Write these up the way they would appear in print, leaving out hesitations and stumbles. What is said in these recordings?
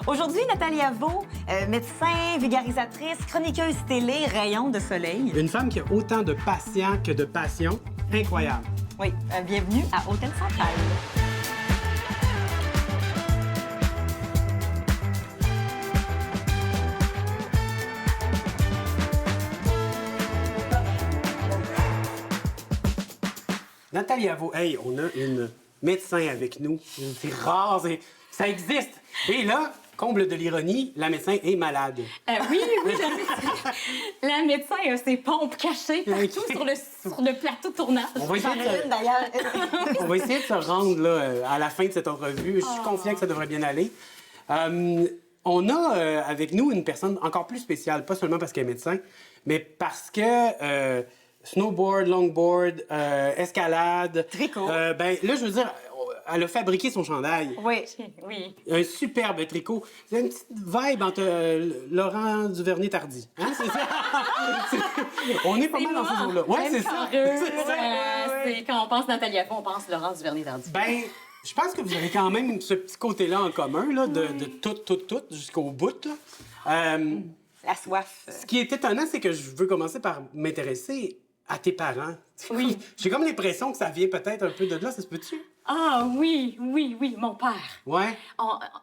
Aujourd'hui, Nathalie Avaux, médecin, vulgarisatrice, chroniqueuse télé, rayon de soleil. Une femme qui a autant de patients que de passion. Incroyable. Oui, bienvenue à Hôtel Central. Nathalie Avaux, hey, on a une médecin avec nous. C'est rare, ça existe. Et là, comble de l'ironie, la médecin est malade. Oui, la médecin a ses pompes cachées partout sur le plateau de tournage. On va essayer de se rendre là, à la fin de cette entrevue. Je suis confiant que ça devrait bien aller. On a avec nous une personne encore plus spéciale, pas seulement parce qu'elle est médecin, mais parce que snowboard, longboard, escalade... Tricot. Ben là, je veux dire, elle a fabriqué son chandail. Oui. Oui. Un superbe tricot. C'est une petite vibe entre Laurent Duvernay-Tardy. Hein, c'est ça? On est pas mal dans ce jour-là. Ouais, c'est ça. C'est quand on pense Nathalie Avaux, on pense Laurent Duvernay-Tardy. Ben, je pense que vous avez quand même ce petit côté-là en commun, là, de tout, jusqu'au bout, là. La soif. Ce qui est étonnant, c'est que je veux commencer par m'intéresser à tes parents. Oui. J'ai comme l'impression que ça vient peut-être un peu de là, ça se peut-tu? Ah oui, mon père. Ouais.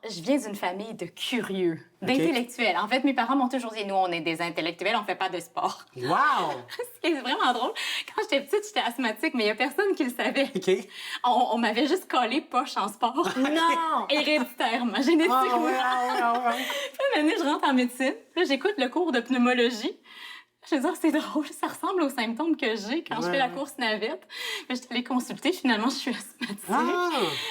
Je viens d'une famille de curieux, d'intellectuels. En fait, mes parents m'ont toujours dit, nous, on est des intellectuels, on fait pas de sport. Wow! Ce qui est vraiment drôle, quand j'étais petite, j'étais asthmatique, mais il y a personne qui le savait. OK. On m'avait juste collé poche en sport. Non! Héréditairement, génétiquement. Ah, ouais. Puis maintenant, je rentre en médecine. Là, j'écoute le cours de pneumologie. Je veux dire, c'est drôle, ça ressemble aux symptômes que j'ai quand je fais la course navette. Mais je suis allée consulter, finalement, je suis asthmatique. Ah!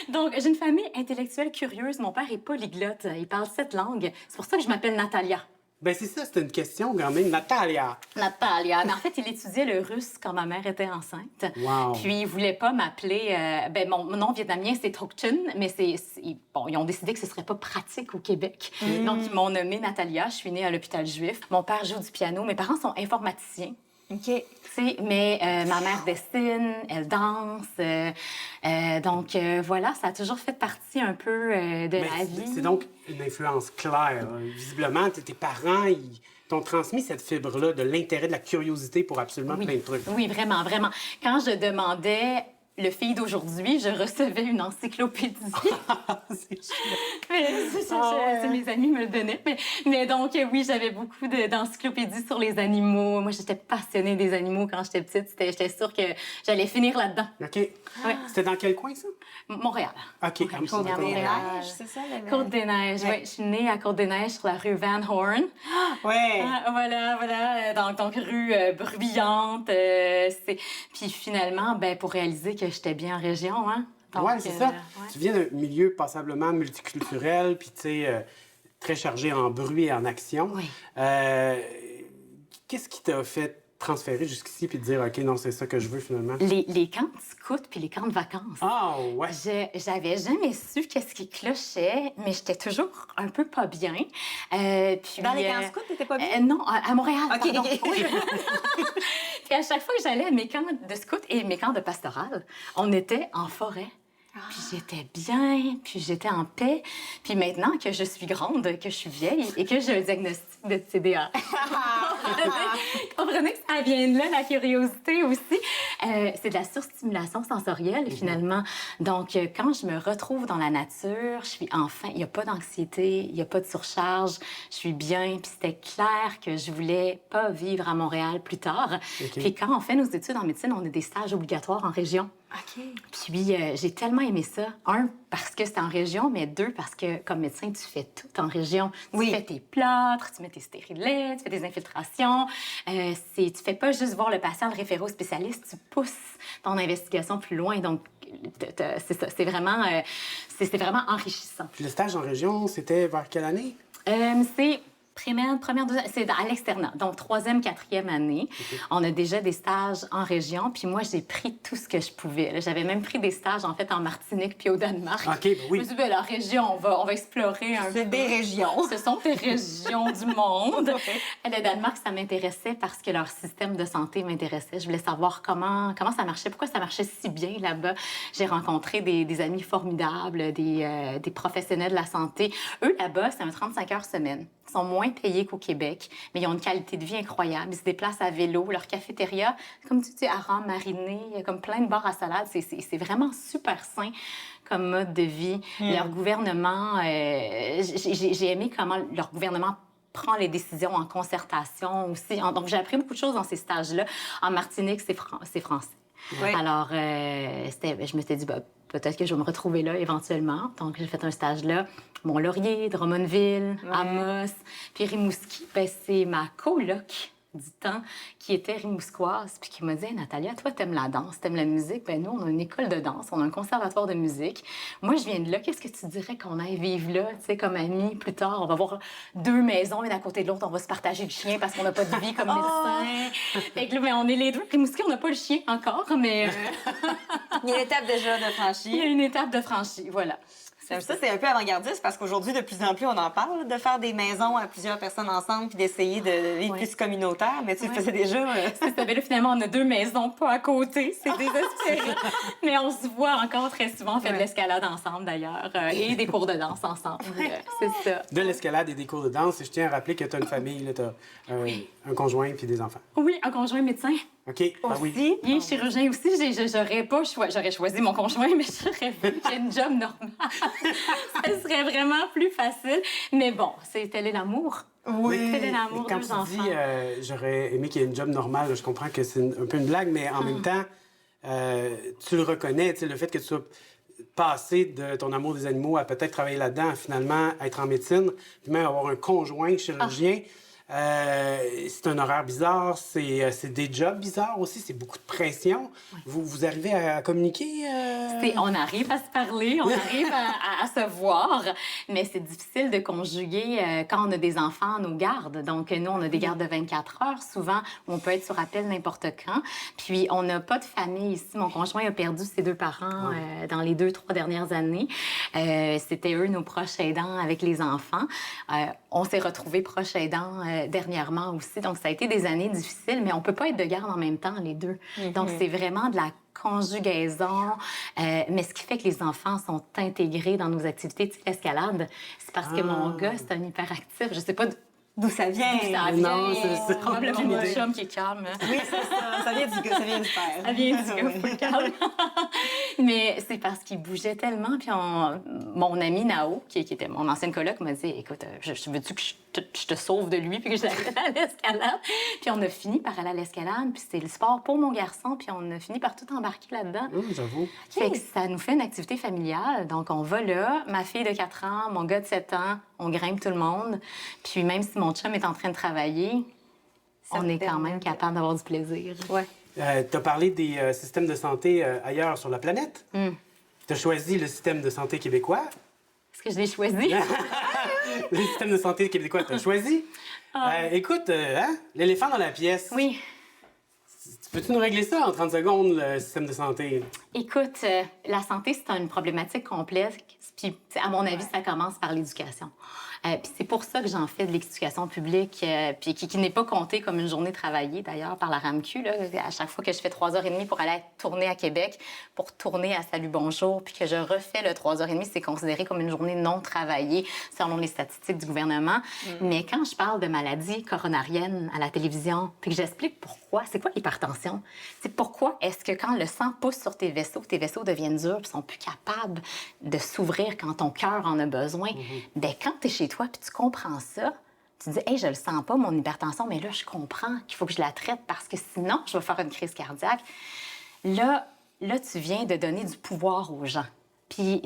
Donc, j'ai une famille intellectuelle curieuse. Mon père est polyglotte, il parle 7 langues. C'est pour ça que je m'appelle Natalia. Ben c'est ça, c'était une question quand même. Natalia. Natalia. Mais en fait, il étudiait le russe quand ma mère était enceinte. Wow. Puis, il voulait pas m'appeler... mon nom vietnamien, c'est Trocchen, mais bon, ils ont décidé que ce serait pas pratique au Québec. Donc, ils m'ont nommée Natalia. Je suis née à l'hôpital juif. Mon père joue du piano. Mes parents sont informaticiens. OK. Mais ma mère dessine, elle danse. Donc, voilà, ça a toujours fait partie un peu de la vie. C'est donc une influence claire. Visiblement, tes parents, ils t'ont transmis cette fibre-là de l'intérêt, de la curiosité pour absolument plein de trucs. Oui, vraiment, vraiment. Quand je demandais le fille d'aujourd'hui, je recevais une encyclopédie. C'est C'est mes amis me le donnaient. Mais donc, oui, j'avais beaucoup d'encyclopédies sur les animaux. Moi, j'étais passionnée des animaux quand j'étais petite. J'étais sûre que j'allais finir là-dedans. OK. Ouais. C'était dans quel coin, ça? Montréal. OK. Côte-des-Neiges, c'est ça? Côte-des-Neiges, oui. Je suis née à Côte-des-Neiges sur la rue Van Horn. Ouais. Voilà. Donc rue bruyante. Puis finalement, pour réaliser que j'étais bien en région, hein. Donc, Ouais, c'est ça. ouais. Tu viens d'un milieu passablement multiculturel, puis tu sais, très chargé en bruit et en action. Oui. Qu'est-ce qui t'a fait transférer jusqu'ici puis te dire, OK, non, c'est ça que je veux finalement? Les camps de scouts puis les camps de vacances. Ah, ouais. J'avais jamais su qu'est-ce qui clochait, mais j'étais toujours un peu pas bien. Puis, Dans les camps scouts, t'étais pas bien? Non, à Montréal, OK, pardon. OK. Oui. Puis à chaque fois que j'allais à mes camps de scouts et mes camps de pastoral, on était en forêt. Puis j'étais bien, puis j'étais en paix. Puis maintenant que je suis grande, que je suis vieille et que j'ai un diagnostic de TDA. Comprenez que ça vient de là, la curiosité aussi. C'est de la surstimulation sensorielle, finalement. Donc, quand je me retrouve dans la nature, je suis enfin... Il n'y a pas d'anxiété, il n'y a pas de surcharge, je suis bien. Puis c'était clair que je voulais pas vivre à Montréal plus tard. Puis quand on fait nos études en médecine, on a des stages obligatoires en région. OK. Puis j'ai tellement aimé ça. Un, parce que c'est en région, mais deux, parce que comme médecin, tu fais tout en région. Tu fais tes plâtres, tu mets tes stérilets, tu fais des infiltrations. Tu fais pas juste voir le patient, le référer au spécialiste, tu pousses ton investigation plus loin. Donc, c'est ça. C'est vraiment enrichissant. Puis le stage en région, c'était vers quelle année? C'est Pré-med, première, deuxième, c'est à l'externat. Donc, 3e, 4e année. On a déjà des stages en région. Puis moi, j'ai pris tout ce que je pouvais. Là, j'avais même pris des stages, en fait, en Martinique puis au Danemark. OK, ben oui. Je me suis dit, ben, la région, on va explorer un peu. C'est des régions. Ce sont des régions du monde. Le Danemark, ça m'intéressait parce que leur système de santé m'intéressait. Je voulais savoir comment ça marchait, pourquoi ça marchait si bien là-bas. J'ai rencontré des amis formidables, des professionnels de la santé. Eux, là-bas, c'est un 35 heures semaine. Ils sont moins payés qu'au Québec, mais ils ont une qualité de vie incroyable. Ils se déplacent à vélo. Leur cafétéria, comme tu dis, hareng mariné, il y a comme plein de bars à salade. C'est vraiment super sain comme mode de vie. Leur gouvernement, j'ai aimé comment leur gouvernement prend les décisions en concertation aussi. Donc, j'ai appris beaucoup de choses dans ces stages-là. En Martinique, c'est français. Oui. Alors, je me suis dit, bah, peut-être que je vais me retrouver là éventuellement. Donc, j'ai fait un stage là. Mont-Laurier, Drummondville, Amos. Puis Rimouski, ben, c'est ma coloc du temps qui était rimouskoise puis qui m'a dit hey, « Natalia, toi, t'aimes la danse, t'aimes la musique. Ben nous, on a une école de danse, on a un conservatoire de musique. Moi, je viens de là. Qu'est-ce que tu dirais qu'on aille vivre là, tu sais, comme amis, plus tard? On va avoir 2 maisons, une à côté de l'autre. On va se partager le chien parce qu'on n'a pas de vie comme médecin. Fait que là, ben, on est les deux. Rimouski, on n'a pas le chien encore, mais... Il y a une étape déjà de Il y a franchie. une étape de franchie, voilà. Ça, c'est un peu avant-gardiste parce qu'aujourd'hui, de plus en plus, on en parle de faire des maisons à plusieurs personnes ensemble puis d'essayer de vivre plus communautaire. Mais tu le faisais déjà. C'est ça. Mais là, finalement, on a 2 maisons pas à côté. C'est désespéré. Mais on se voit encore très souvent. On fait de l'escalade ensemble, d'ailleurs, et des cours de danse ensemble. C'est ça. De l'escalade et des cours de danse. Et je tiens à rappeler que tu as une famille, tu as un conjoint puis des enfants. Oui, un conjoint médecin. OK? Ah oui. Il est chirurgien aussi. J'aurais choisi mon conjoint, mais j'aurais vu qu'il y a une job normale. Ça serait vraiment plus facile. Mais bon, c'est tel est l'amour. Oui. Tel est l'amour Quand des tu enfants. dis j'aurais aimé qu'il y ait une job normale, je comprends que c'est un peu une blague, mais en même temps, tu le reconnais, tu sais, le fait que tu sois passé de ton amour des animaux à peut-être travailler là-dedans, à finalement être en médecine, puis même avoir un conjoint chirurgien. C'est un horaire bizarre, c'est des jobs bizarres aussi, c'est beaucoup de pression. Oui. Vous arrivez à communiquer? On arrive à se parler, on arrive à se voir, mais c'est difficile de conjuguer quand on a des enfants à nos gardes. Donc, nous, on a des gardes de 24 heures, souvent, où on peut être sur appel n'importe quand. Puis, on n'a pas de famille ici. Mon conjoint a perdu ses 2 parents dans les 2-3 dernières années. C'était eux, nos proches aidants avec les enfants. On s'est retrouvés proches aidants dernièrement aussi. Donc, ça a été des années difficiles, mais on peut pas être de garde en même temps, les deux. Donc, c'est vraiment de la conjugaison. Mais ce qui fait que les enfants sont intégrés dans nos activités. Tu sais, l'escalade, c'est parce que mon gars, c'est un hyperactif. Je sais pas d'où ça vient. Non, c'est probablement mon chum qui est calme. Oui, c'est ça. Ça vient du gars, ça vient du père. Ça vient du gars, full calme. Mais c'est parce qu'il bougeait tellement. Puis mon ami Nao, qui était mon ancienne coloc, m'a dit « Écoute, veux-tu que je te sauve de lui puis que j'aille à l'escalade? » Puis on a fini par aller à l'escalade. Puis c'était le sport pour mon garçon. Puis on a fini par tout embarquer là-dedans. J'avoue. Fait que ça nous fait une activité familiale. Donc on va là. Ma fille de 4 ans, mon gars de 7 ans, on grimpe tout le monde. Puis même si mon chum est en train de travailler, on est quand même capable d'avoir du plaisir. Ouais. Tu as parlé des systèmes de santé ailleurs sur la planète. Tu as choisi le système de santé québécois. Est-ce que je l'ai choisi? Le système de santé québécois, tu as choisi. Écoute, l'éléphant dans la pièce. Oui. Peux-tu nous régler ça en 30 secondes, le système de santé? Écoute, la santé, c'est une problématique complexe. Puis, à mon avis, ça commence par l'éducation. Puis c'est pour ça que j'en fais de l'éducation publique, puis qui n'est pas comptée comme une journée travaillée, d'ailleurs, par la RAMQ. Là. À chaque fois que je fais 3h30 pour aller tourner à Québec, pour tourner à Salut Bonjour, puis que je refais le 3h30, c'est considéré comme une journée non travaillée, selon les statistiques du gouvernement. Mais quand je parle de maladies coronariennes à la télévision, puis que j'explique pourquoi, c'est quoi l'hypertension? C'est pourquoi est-ce que quand le sang pousse sur tes vaisseaux deviennent durs, puis sont plus capables de s'ouvrir quand ton cœur en a besoin? Bien, quand tu es chez toi, puis tu comprends ça, tu dis « Hey, je le sens pas, mon hypertension, mais là, je comprends qu'il faut que je la traite parce que sinon, je vais faire une crise cardiaque. » Là, tu viens de donner du pouvoir aux gens. Puis,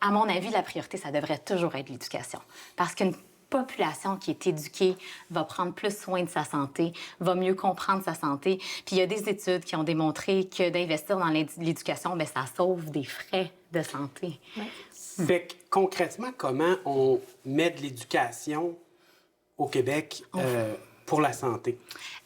à mon avis, la priorité, ça devrait toujours être l'éducation. Parce qu'une population qui est éduquée va prendre plus soin de sa santé, va mieux comprendre sa santé. Puis il y a des études qui ont démontré que d'investir dans l'éducation, bien, ça sauve des frais de santé. Fait que, concrètement, comment on met de l'éducation au Québec pour la santé?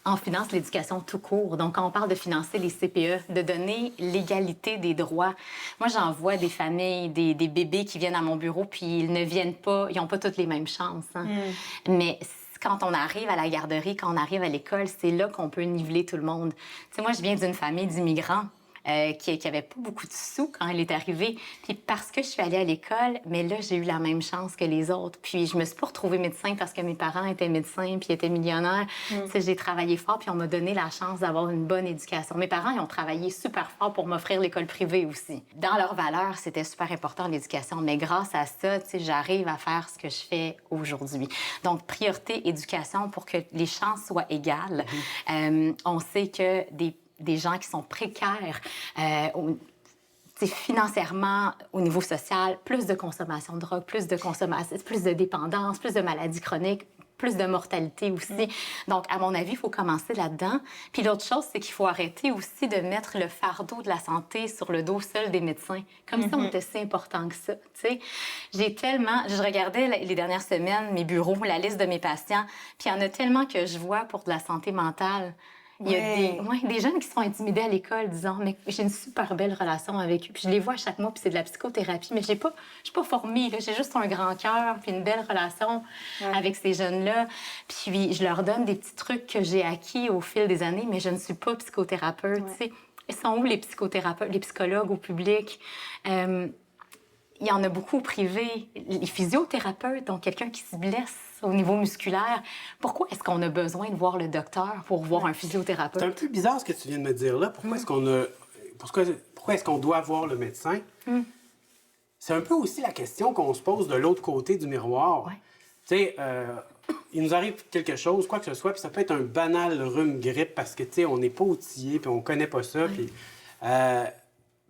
On finance l'éducation tout court. Donc, quand on parle de financer les CPE, de donner l'égalité des droits, moi, j'en vois des familles, des bébés qui viennent à mon bureau, puis ils ne viennent pas, ils n'ont pas toutes les mêmes chances. Hein. Mais quand on arrive à la garderie, quand on arrive à l'école, c'est là qu'on peut niveler tout le monde. Tu sais, moi, je viens d'une famille d'immigrants. Qui avait pas beaucoup de sous quand elle est arrivée. Puis parce que je suis allée à l'école, mais là, j'ai eu la même chance que les autres. Puis je me suis pas retrouvée médecin parce que mes parents étaient médecins puis étaient millionnaires. Tu sais, j'ai travaillé fort puis on m'a donné la chance d'avoir une bonne éducation. Mes parents, ils ont travaillé super fort pour m'offrir l'école privée aussi. Dans leurs valeurs, c'était super important l'éducation. Mais grâce à ça, tu sais, j'arrive à faire ce que je fais aujourd'hui. Donc, priorité éducation pour que les chances soient égales. On sait que des gens qui sont précaires financièrement, au niveau social, plus de consommation de drogue, plus de dépendance, plus de maladies chroniques, plus de mortalité aussi. Donc, à mon avis, il faut commencer là-dedans. Puis l'autre chose, c'est qu'il faut arrêter aussi de mettre le fardeau de la santé sur le dos seul des médecins. Comme ça, on était si important que ça, tu sais. Je regardais les dernières semaines, mes bureaux, la liste de mes patients, puis il y en a tellement que je vois pour de la santé mentale. Il y a des jeunes qui se font intimider à l'école, disant mais j'ai une super belle relation avec eux. Puis je les vois chaque mois, puis c'est de la psychothérapie. Mais je suis pas formée, là. J'ai juste un grand cœur, puis une belle relation avec ces jeunes-là. Puis je leur donne des petits trucs que j'ai acquis au fil des années, mais je ne suis pas psychothérapeute. Tu sais. Ils sont où les psychothérapeutes, les psychologues au public? Il y en a beaucoup au privé. Les physiothérapeutes, donc quelqu'un qui se blesse au niveau musculaire. Pourquoi est-ce qu'on a besoin de voir le docteur pour voir un physiothérapeute? C'est un peu bizarre ce que tu viens de me dire là. Pourquoi est-ce qu'on doit voir le médecin? C'est un peu aussi la question qu'on se pose de l'autre côté du miroir. Ouais. Tu sais, il nous arrive quelque chose, quoi que ce soit, puis ça peut être un banal rhume-grippe parce que, tu sais, on n'est pas outillé, puis on connaît pas ça, puis...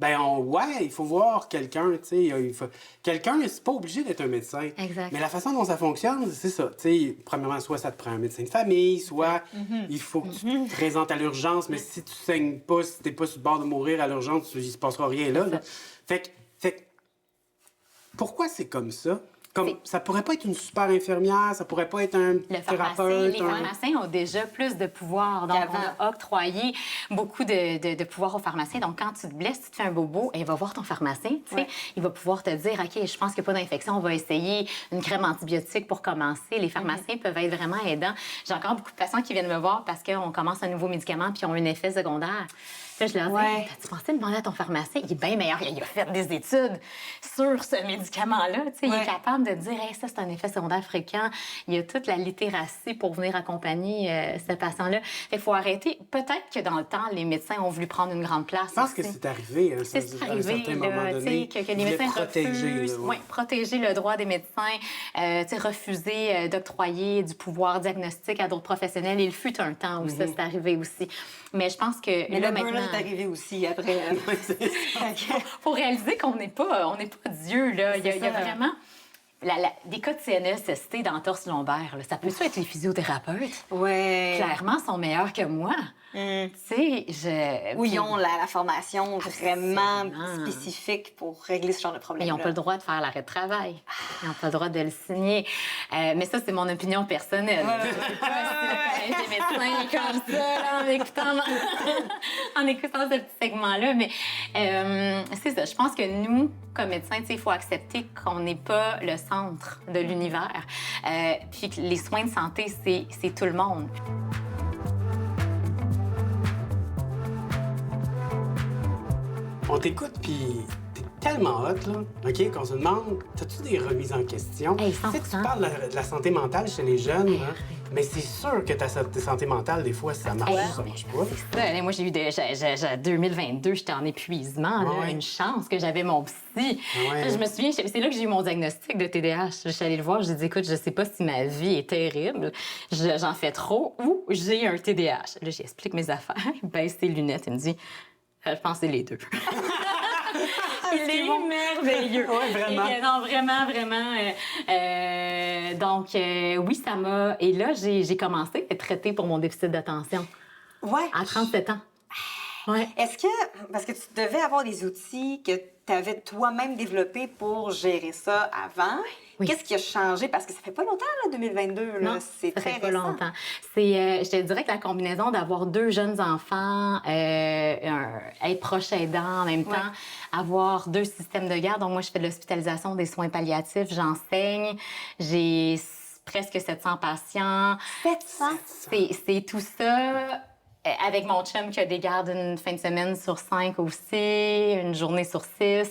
il faut voir quelqu'un, tu sais. Quelqu'un, c'est pas obligé d'être un médecin. Exact. Mais la façon dont ça fonctionne, c'est ça. Tu sais, premièrement, soit ça te prend un médecin de famille, soit il faut que tu te présentes à l'urgence, mais si tu saignes pas, si t'es pas sur le bord de mourir à l'urgence, il se passera rien là. Fait que, pourquoi c'est comme ça? Ça pourrait pas être une super infirmière, ça pourrait pas être un thérapeute. Les pharmaciens ont déjà plus de pouvoir. Donc, on a octroyé beaucoup de pouvoir aux pharmaciens. Donc, quand tu te blesses, tu te fais un bobo, il va voir ton pharmacien. Tu sais, il va pouvoir te dire, OK, je pense qu'il n'y a pas d'infection, on va essayer une crème antibiotique pour commencer. Les pharmaciens peuvent être vraiment aidants. J'ai encore beaucoup de patients qui viennent me voir parce qu'on commence un nouveau médicament puis ils ont un effet secondaire. Là, je leur dis, t'as-tu pensé demander à ton pharmacien? Il est bien meilleur. Il a fait des études sur ce médicament-là. Il est capable de dire, hey, ça, c'est un effet secondaire fréquent. Il y a toute la littératie pour venir accompagner ce patient-là. Il faut arrêter. Peut-être que dans le temps, les médecins ont voulu prendre une grande place. Je pense que c'est arrivé. Hein, c'est arrivé, à un certain moment donné. Que les médecins refusent. Protéger le droit des médecins. Refuser d'octroyer du pouvoir diagnostique à d'autres professionnels. Il fut un temps où ça, c'est arrivé aussi. Mais je pense que mais là, le maintenant... est arrivé aussi après. Faut réaliser qu'on n'est pas Dieu, là. Il y a vraiment... des cas de CNESST d'entorse lombaire, là, ça peut être les physiothérapeutes. Oui. Clairement, sont meilleurs que moi. Tu sais, Ou ils ont la formation vraiment Absolument. spécifique pour régler ce genre de problème. Ils n'ont pas le droit de faire l'arrêt de travail. Ils n'ont pas le droit de le signer. Mais ça, c'est mon opinion personnelle. Je ne sais pas si le collège des médecins comme ça, là, en écoutant ce petit segment-là. Mais c'est ça. Je pense que nous, comme médecins, il faut accepter qu'on n'est pas le centre de l'univers. Puis que les soins de santé, c'est tout le monde. On t'écoute, puis t'es tellement hot, là, OK, qu'on se demande, as-tu des remises en question? Hey, Tu sais, tu parles de la santé mentale chez les jeunes, hein, mais c'est sûr que ta santé mentale, des fois, ça marche ou ça marche pas. C'est ça. Moi, j'ai eu 2022, j'étais en épuisement. Là, une chance que j'avais mon psy. Là, je me souviens, c'est là que j'ai eu mon diagnostic de TDAH. Je suis allée le voir, j'ai dit, écoute, je sais pas si ma vie est terrible, j'en fais trop ou j'ai un TDAH. Là, j'explique mes affaires, il baisse ses lunettes, il me dit, je pense que c'est les deux. Il est merveilleux. Oui, vraiment. Non, vraiment, vraiment. Donc, oui, ça m'a... Et là, j'ai commencé à être traitée pour mon déficit d'attention. Ouais. À 37 ans. Ouais. Est-ce que, parce que tu devais avoir des outils que tu avais toi-même développés pour gérer ça avant, Oui. qu'est-ce qui a changé? Parce que ça fait pas longtemps, là, 2022, là. Non, C'est ça très fait pas récent. longtemps. Je te dirais que la combinaison d'avoir 2 jeunes enfants, être proche aidant en même temps, avoir 2 systèmes de garde. Donc, moi, je fais de l'hospitalisation, des soins palliatifs, j'enseigne, j'ai presque 700 patients. 700? C'est tout ça. Avec mon chum qui a des gardes une fin de semaine sur 5 aussi, une journée sur 6.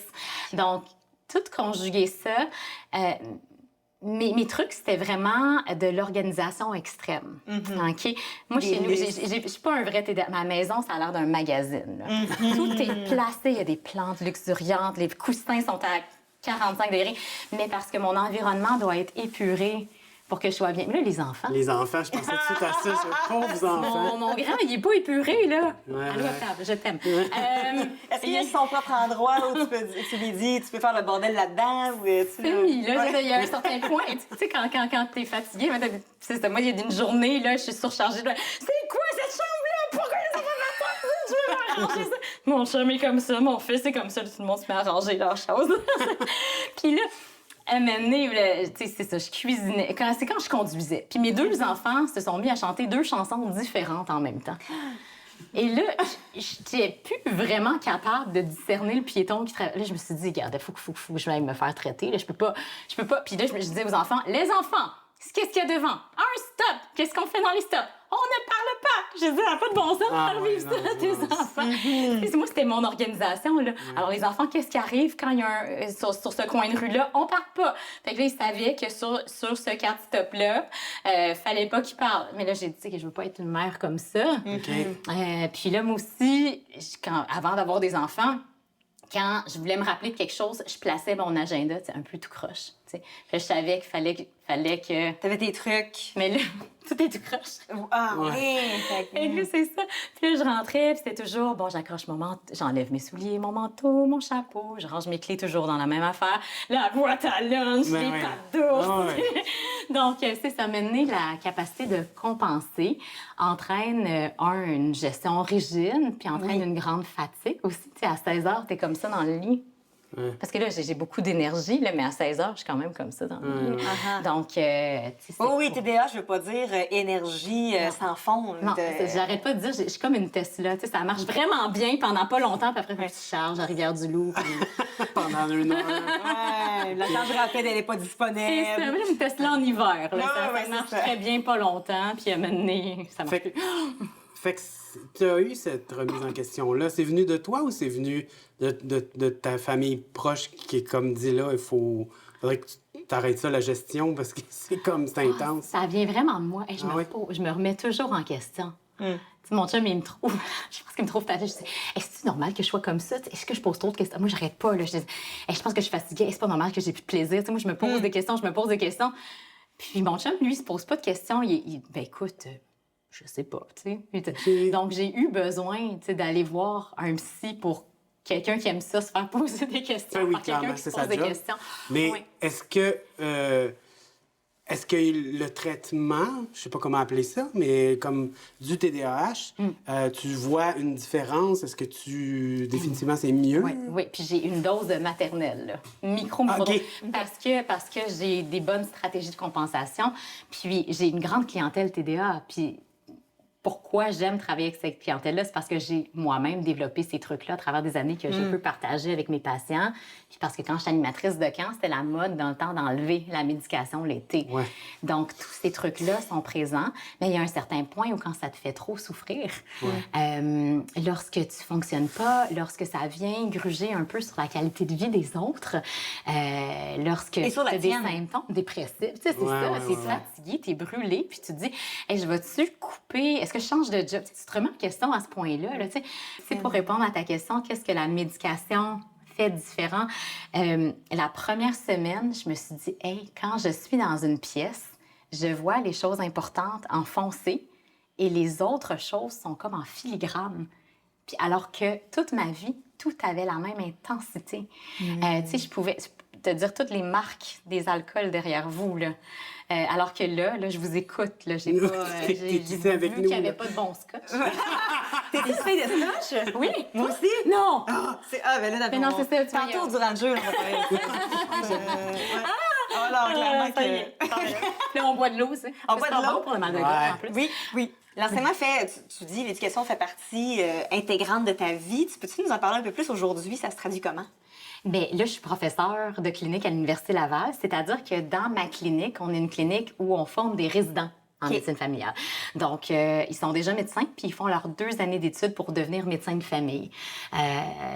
Donc, tout conjuguer ça. Mes trucs, c'était vraiment de l'organisation extrême. OK? Moi, Des chez nous, listes. je suis pas un vrai TDA. Ma maison, ça a l'air d'un magazine. Là. Tout est placé. Il y a des plantes luxuriantes. Les coussins sont à 45 degrés. Mais parce que mon environnement doit être épuré pour que je sois bien. Mais là, les enfants... Les enfants, je pensais tout de suite à ça, ces pauvres enfants. Mon grand, il est pas épuré, là. Ouais, Allô, ouais. Octave, je t'aime. Est-ce qu'il y a son propre endroit où tu lui dis, tu peux faire le bordel là-dedans? Ou Oui, là, il y a un certain point. Tu sais, quand t'es fatigué, c'est ça, moi, il y a une journée, là, je suis surchargée. C'est quoi cette chambre-là? Pourquoi les enfants m'attendent? Je veux m'arranger ça. Mon chum est comme ça, mon fils est comme ça, tout le monde se met à arranger leurs choses. Puis là, à un moment donné, tu sais, c'est ça, je cuisinais. C'est quand je conduisais. Puis mes 2 enfants se sont mis à chanter 2 chansons différentes en même temps. Et là, j'étais plus vraiment capable de discerner le piéton qui travaille. Là, je me suis dit, regarde, il faut que je vais me faire traiter. Là, je peux pas. Puis là, je disais aux enfants, les enfants, qu'est-ce qu'il y a devant? Un stop! Qu'est-ce qu'on fait dans les stops? On ne parle pas! Je dis, ça n'a pas de bon sens de faire vivre ça à tes enfants. Et moi, c'était mon organisation. Là. Alors, les enfants, qu'est-ce qui arrive quand il y a sur ce coin de rue-là? On parle pas. Fait que là, ils savaient que sur ce 4 stop-là, fallait pas qu'ils parlent. Mais là, j'ai dit que je veux pas être une mère comme ça. Puis là, moi aussi, avant d'avoir des enfants, quand je voulais me rappeler de quelque chose, je plaçais mon agenda un peu tout croche. T'sais. Puis là, je savais qu'il fallait que... T'avais tes trucs. Mais là, tout est tout croche. Ah, Ouais. oui! Et là, c'est ça. Puis là, je rentrais, puis c'était toujours, bon, j'accroche mon manteau, j'enlève mes souliers, mon manteau, mon chapeau, je range mes clés toujours dans la même affaire, la boîte à lunch, Ben les ouais. pattes d'ours. Ah ouais. Donc, ça m'a donné la capacité de compenser, entraîne, une gestion rigide, puis entraîne une grande fatigue aussi. Tu sais, à 16 heures, t'es comme ça dans le lit. Ouais. Parce que là, j'ai beaucoup d'énergie, là, mais à 16 heures, je suis quand même comme ça dans le lit. Donc, tu sais, c'est Oh oui, TDA, je veux pas dire énergie sans fond. non, j'arrête pas de dire, je suis comme une Tesla, tu sais, ça marche vraiment bien pendant pas longtemps, puis après, faut que tu charges à Rivière-du-Loup. Puis... Pendant 1 heure. Ouais, la charge rapide, elle n'est pas c'est disponible. ça, moi, j'ai une Tesla en hiver, là, Ouais, ça ouais, marche c'est ça. très bien pas longtemps, puis à un moment donné, ça marche Fait plus. que, fait que tu as eu cette remise en question-là. C'est venu de toi ou c'est venu de ta famille proche qui est comme dit là, faudrait que tu arrêtes ça, la gestion, parce que c'est intense. Ça vient vraiment de moi. Et je, Ah ouais? je me remets toujours en question. Tu sais, mon chum, il me trouve... je pense qu'il me trouve fatiguée. Je dis, est-ce que c'est normal que je sois comme ça? Est-ce que je pose trop de questions? Moi, j'arrête pas. Là. Je dis, je pense que je suis fatiguée. C'est pas normal que j'ai plus de plaisir. Tu sais, moi, je me pose des questions, je me pose des questions. Puis mon chum, lui, il se pose pas de questions. Ben écoute, je sais pas, tu sais. Donc, j'ai eu besoin, tu sais, d'aller voir un psy pour quelqu'un qui aime ça, se faire poser des questions. Ah oui, par quelqu'un clairement, qui c'est se pose sa des job. questions. Mais Oui. est-ce que le traitement, je sais pas comment appeler ça, mais comme du TDAH, tu vois une différence? Est-ce que définitivement, c'est mieux? Oui, oui. Puis j'ai une dose maternelle, là. Micro, Ah, OK. parce que j'ai des bonnes stratégies de compensation. Puis j'ai une grande clientèle TDA. Puis pourquoi j'aime travailler avec cette clientèle-là, c'est parce que j'ai moi-même développé ces trucs-là à travers des années que je peux partager avec mes patients. Puis parce que quand j'étais animatrice de camp, c'était la mode dans le temps d'enlever la médication l'été. Ouais. Donc, tous ces trucs-là sont présents, mais il y a un certain point où quand ça te fait trop souffrir, lorsque tu fonctionnes pas, lorsque ça vient gruger un peu sur la qualité de vie des autres, lorsque Et sur la tu as des tienne. symptômes dépressifs, tu sais, c'est Ouais, ça, ouais, t'es ouais. fatigué, t'es brûlé, puis tu te dis, hey, je vais-tu couper, est-ce que je change de job? Tu te remets en question à ce point-là, là, tu sais. C'est pour répondre à ta question, qu'est-ce que la médication fait différent? La première semaine, je me suis dit, hey, quand je suis dans une pièce, je vois les choses importantes en foncé et les autres choses sont comme en filigrane. Puis alors que toute ma vie, tout avait la même intensité. Tu sais, je pouvais te dire toutes les marques des alcools derrière vous, là. Alors que là, je vous écoute, là. J'ai pas... T'es j'ai ici avec vu nous, qu'il n'y avait là. pas de bon scotch. T'es décidé de Noche? Oui. Moi aussi? Non! Ben là, Mais non, c'est ça, tu Tantôt, vois. durant le jeu, on va parler de ça. Alors, clairement ça y est. que... Là, on boit de l'eau, c'est. On boit de C'est l'eau? bon pour le mal de Ouais. gorge, en plus. Oui, oui. L'enseignement fait, tu dis, l'éducation fait partie intégrante de ta vie. Peux-tu nous en parler un peu plus aujourd'hui? Ça se traduit comment? Bien, là, je suis professeure de clinique à l'Université Laval, c'est-à-dire que dans ma clinique, on est une clinique où on forme des résidents en OK. médecine familiale. Donc, ils sont déjà médecins, puis ils font leurs 2 années d'études pour devenir médecins de famille.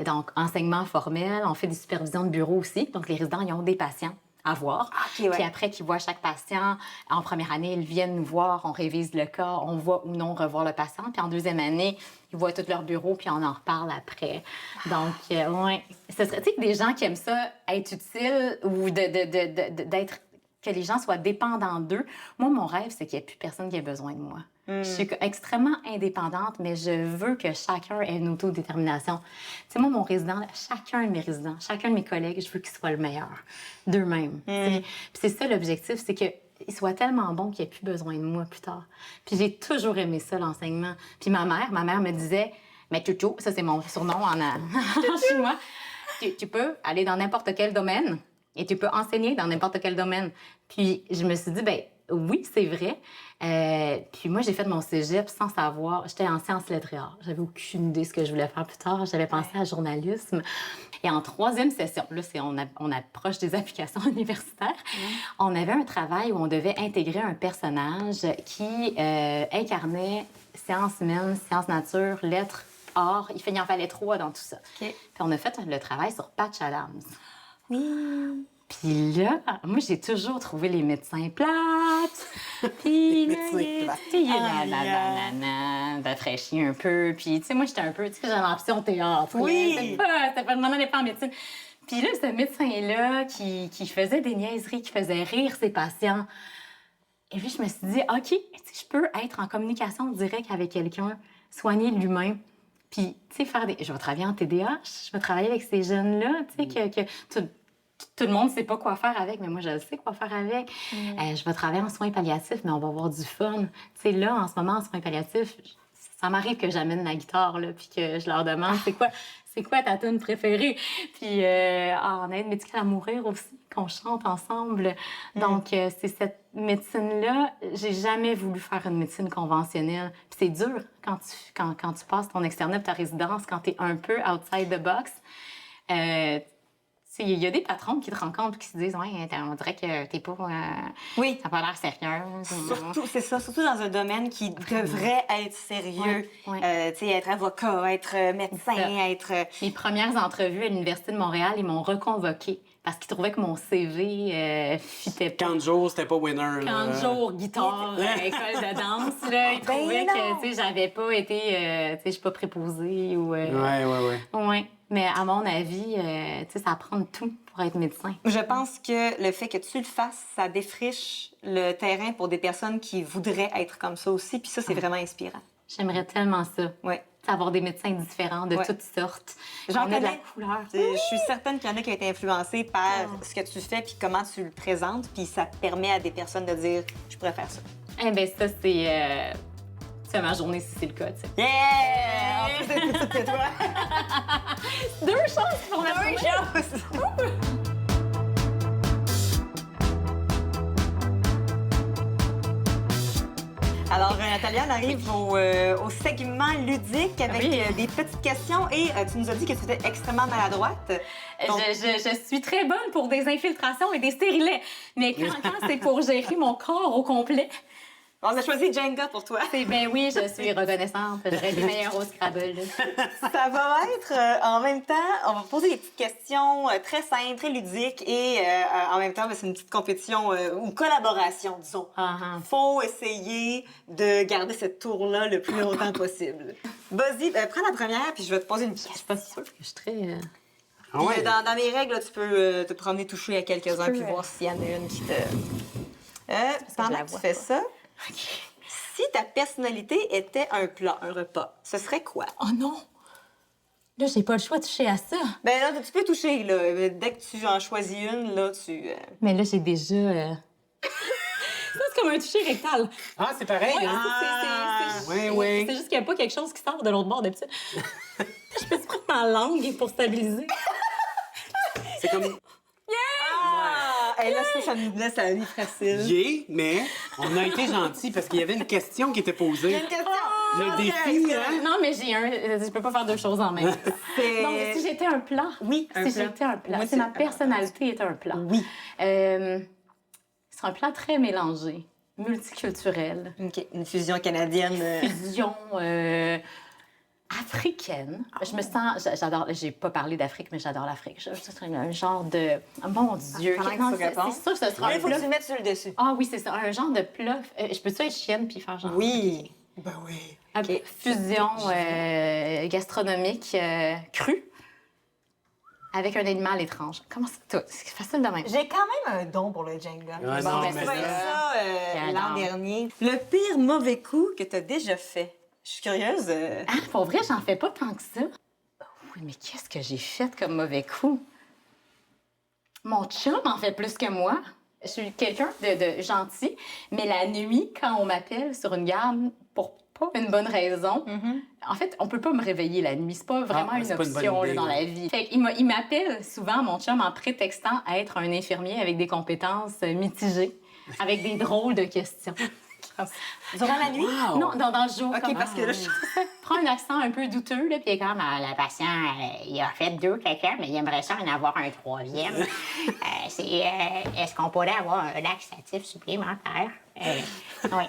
Donc, enseignement formel, on fait des supervisions de bureau aussi. Donc, les résidents, ils ont des patients à voir. OK, ouais. Puis après qu'ils voient chaque patient, en première année, ils viennent nous voir, on révise le cas, on va ou non revoir le patient. Puis en 2e année, ils voient tout leur bureau, puis on en reparle après. Donc, ouais. Ce serait, tu sais, des gens qui aiment ça être utile ou d'être que les gens soient dépendants d'eux. Moi, mon rêve, c'est qu'il n'y ait plus personne qui ait besoin de moi. Je suis extrêmement indépendante, mais je veux que chacun ait une autodétermination. Tu sais, moi, mon résident, chacun de mes résidents, chacun de mes collègues, je veux qu'ils soient le meilleur d'eux-mêmes. Tu sais. Puis c'est ça l'objectif, c'est qu'ils soient tellement bons qu'il n'y ait plus besoin de moi plus tard. Puis j'ai toujours aimé ça, l'enseignement. Puis ma mère me disait, mais Tutu, ça c'est mon surnom en chinois, tu peux aller dans n'importe quel domaine et tu peux enseigner dans n'importe quel domaine. Puis je me suis dit, ben oui, c'est vrai. Puis moi, j'ai fait mon cégep sans savoir. J'étais en sciences lettres et arts. J'avais aucune idée de ce que je voulais faire plus tard. J'avais pensé à journalisme. Et en 3e session, là, on approche des applications universitaires, on avait un travail où on devait intégrer un personnage qui incarnait sciences humaines, sciences nature, lettres, arts. Il en fallait 3 dans tout ça. OK. Puis on a fait le travail sur Patch Adams. Oui. Puis là, moi, j'ai toujours trouvé les médecins plates. Puis là, médecins plates. il est rafraîchi un peu. Puis, tu sais, moi, j'étais un peu, tu sais, j'avais l'option théâtre. Oui. C'était pas demandant d'aller pas en médecine. Puis là, ce médecin-là qui faisait des niaiseries, qui faisait rire ses patients. Et puis, je me suis dit, OK, tu sais, je peux être en communication directe avec quelqu'un, soigner l'humain. Puis, tu sais, je vais travailler en TDAH, je vais travailler avec ces jeunes-là, tu sais, que tout le monde ne sait pas quoi faire avec, mais moi, je sais quoi faire avec. Je vais travailler en soins palliatifs, mais on va avoir du fun. Tu sais, là, en ce moment, en soins palliatifs, ça m'arrive que j'amène la guitare, là, puis que je leur demande, c'est quoi ta tune préférée? Puis en aide médicale à mourir aussi, qu'on chante ensemble. Donc, c'est cette médecine-là, j'ai jamais voulu faire une médecine conventionnelle. Puis c'est dur quand tu passes ton externat pour ta résidence, quand tu es un peu outside the box. Il y a des patrons qui te rencontrent et qui se disent « Ouais, on dirait que t'es pas... Oui. t'as pas l'air sérieuse. » Surtout, c'est ça, surtout dans un domaine qui devrait être sérieux. Ouais. Tu sais, être avocat, être médecin, C'est ça. être... Mes premières entrevues à l'Université de Montréal, ils m'ont reconvoquée parce qu'ils trouvaient que mon CV fitait pas. 40 jours, c'était pas winner. là. 40 jours, guitare, école de danse, là. Ils trouvaient non. que, tu sais, j'avais pas été... tu sais, je suis pas préposée ou... Ouais. Ouais. Mais à mon avis, tu sais, ça prend de tout pour être médecin. Je pense que le fait que tu le fasses, ça défriche le terrain pour des personnes qui voudraient être comme ça aussi. Puis ça, c'est vraiment inspirant. J'aimerais tellement ça. Ouais. Avoir des médecins différents de toutes sortes. J'en On a de la connais. couleur. Je suis certaine qu'il y en a qui ont été influencés par ce que tu fais puis comment tu le présentes. Puis ça permet à des personnes de dire « Je pourrais faire ça ». Eh bien, ça, c'est ma journée si c'est le cas, tu sais. Yeah! En plus, c'est plus petite que toi. 2 chances pour ma journée. Alors, Natalia, on arrive au segment ludique avec Oui. des petites questions et tu nous as dit que tu étais extrêmement maladroite. Donc, Je suis très bonne pour des infiltrations et des stérilets, mais quand c'est pour gérer mon corps au complet, on a choisi Jenga pour toi. ben oui, je suis reconnaissante. J'aurais des meilleurs au Scrabble. Ça va être en même temps, on va poser des petites questions très simples, très ludiques et en même temps, ben, c'est une petite compétition ou collaboration, disons. Faut essayer de garder cette tour-là le plus longtemps possible. Vas-y, prends la première puis je vais te poser une question. Je suis pas sûre que je suis très... Ah ouais. Puis, dans mes règles, là, tu peux te promener toucher à quelques-uns puis voir s'il y en a une qui te... pendant la que tu vois fais pas. ça, si ta personnalité était un plat, un repas, ce serait quoi? Oh non! Là, j'ai pas le choix de toucher à ça. Ben là, tu peux toucher, là. Dès que tu en choisis une, là, tu... Mais là, j'ai déjà... Ça, c'est comme un toucher rectal. Ah, c'est pareil. Ouais, hein? c'est Oui. C'est juste qu'il n'y a pas quelque chose qui sort de l'autre bord d'habitude. Je peux prendre ma langue pour stabiliser. C'est comme... Et là, ça nous laisse la vie facile. Mais on a été gentils parce qu'il y avait une question qui était posée. Il y a une question. Le défi, hein? Non, mais je peux pas faire deux choses en même temps. Donc, si j'étais un plat. Oui, un si plat. j'étais un plat. Moi, Si ma personnalité était un plat. Oui. C'est un plat très mélangé, multiculturel, OK. Une fusion canadienne. fusion africaine. Je me sens, j'adore, j'ai pas parlé d'Afrique, mais j'adore l'Afrique. C'est un genre de, mon Dieu. Pendant que Non, tu réponds. c'est sûr que ce sera Il un faut que plat. tu le mettes sur le dessus. Ah oui, c'est ça, un genre de plat. Je peux-tu être chienne puis faire genre... Oui. Ben oui. OK. Fusion gastronomique crue avec un animal étrange. Comment c'est tout? C'est facile de même. J'ai quand même un don pour le Jenga. Ah, Bon, non, ben, Je mais trouvais là... ça l'an J'adore. dernier. Le pire mauvais coup que tu as déjà fait. Je suis curieuse. Ah, pour vrai, j'en fais pas tant que ça. Oui, mais qu'est-ce que j'ai fait comme mauvais coup? Mon chum en fait plus que moi. Je suis quelqu'un de gentil, mais la nuit, quand on m'appelle sur une garde pour pas une bonne raison, en fait, on peut pas me réveiller la nuit. C'est pas vraiment Ah, une c'est pas une bonne option là, idée, dans ouais. la vie. Fait qu'il il m'appelle souvent, mon chum, en prétextant à être un infirmier avec des compétences mitigées, avec des drôles de questions. Durant la nuit? Wow. Non, dans le jour. OK, comme- parce que là, je... Prends un accent un peu douteux, là, puis il est comme, le patient, il a fait 2 caca, mais il aimerait ça en avoir un 3e. Est-ce qu'on pourrait avoir un laxatif supplémentaire? Oui.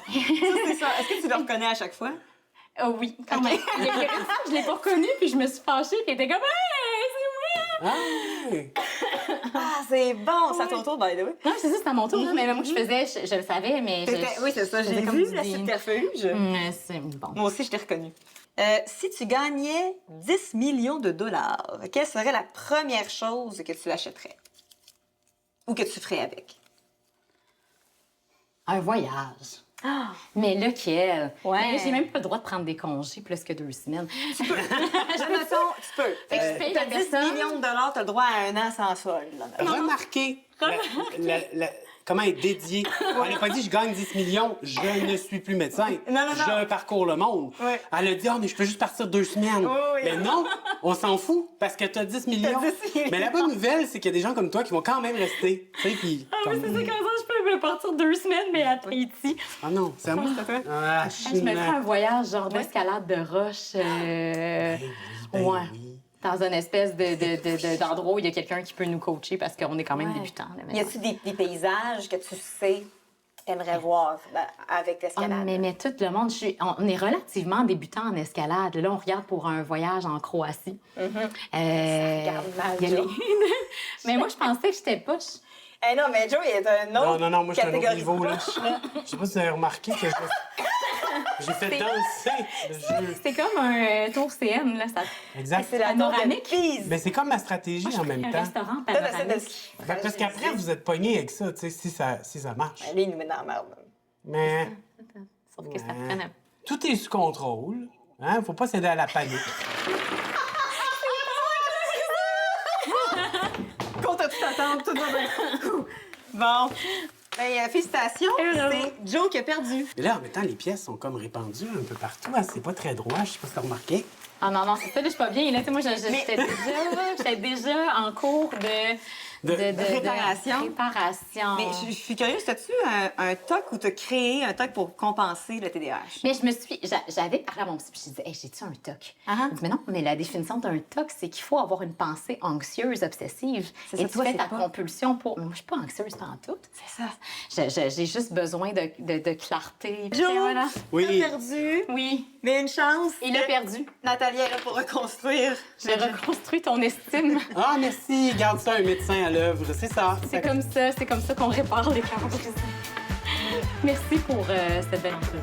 c'est ça. Est-ce que tu le reconnais à chaque fois? Oui, quand même. Il y a une fois que je l'ai pas reconnu, puis je me suis fâchée, puis il était comme, hey, c'est moi! Ah! Ah, c'est bon. C'est à ton tour, by the way. Non, c'est ça, c'était à mon tour, là, mais moi, je faisais, je le savais, mais. Oui, c'est ça. J'ai faisais comme vu du la bien. subterfuge. C'est bon. Moi aussi, je t'ai reconnu. Si tu gagnais 10 millions de dollars, quelle serait la première chose que tu achèterais? Ou que tu ferais avec? Un voyage. Mais lequel? Ouais. Mais j'ai même pas le droit de prendre des congés plus que 2 semaines. Admettons, tu peux. Fait que je paye T'as la 10 personne. millions de dollars, t'as le droit à un an sans solde. Remarquez comment elle est dédiée. Elle n'a pas dit je gagne 10 millions, je ne suis plus médecin. Non. Je parcours le monde. Ouais. Elle a dit mais je peux juste partir 2 semaines. Oui. Mais non, on s'en fout parce que tu as 10 millions. 10 millions. Mais la bonne nouvelle, c'est qu'il y a des gens comme toi qui vont quand même rester. Tu sais, puis. Ah oui, c'est ça, comme ça, je peux me partir 2 semaines, mais à Tahiti. Ah non, c'est à moi. Ah, Je me ferais un voyage genre d'escalade de roche. Ben ouais. oui. Dans une espèce d'endroit où il y a quelqu'un qui peut nous coacher parce qu'on est quand même Ouais. débutants. Là, Y a-t-il des paysages que tu sais aimerais voir avec Ah, l'escalade? mais tout le monde, on est relativement débutants en escalade. Là, on regarde pour un voyage en Croatie. regarde mal, y a Joe. Mais moi, je pensais que j'étais poche. Eh non, mais Joe, il est un autre Non, moi, je suis à un autre catégorie niveau, de là. poche, Je sais pas si vous avez remarqué que j'ai fait danser le jeu. C'est comme un tour CN, là. Ça... Exact. C'est la tour de Panoramique. Pise. Mais c'est comme ma stratégie en même un temps. restaurant Toi, t'essaies de panoramique. Ben, parce qu'après, vous êtes pogné avec ça, tu sais, si ça marche. Lui, il nous met dans la merde. Mais Sauf que ça Ouais. prenait... tout est sous contrôle. Hein? Faut pas céder à la panique. Contre toute attente, tout va bien. Bon. Ben, félicitations, c'est Joe qui a perdu. Mais là, en même temps, les pièces sont comme répandues un peu partout. Hein? C'est pas très droit, je sais pas si t'as remarqué. Ah non, c'est ça, là, je suis pas bien. Là, tu sais, moi, j'étais déjà en cours de réparation. réparation. Mais je suis curieuse, as-tu un TOC ou t'as créé un TOC pour compenser le TDAH? Mais j'avais parlé à mon psy, puis je disais, hey, j'ai-tu un TOC? Ah. Il dit, mais non, mais la définition d'un TOC, c'est qu'il faut avoir une pensée anxieuse, obsessive. C'est Et ça, tu toi, fais c'est ta pas. compulsion pour. Mais moi, je suis pas anxieuse pendant tout. C'est ça. J'ai juste besoin de clarté. Joe, Et voilà. Oui. t'as perdu, Oui, mais une chance. il a perdu. Nathalie est là pour reconstruire. J'ai reconstruit ton estime. Ah, merci. Garde ça, un médecin à l'œuvre. C'est ça. C'est comme ça qu'on répare les cœurs brisés. Merci pour cette belle entrevue.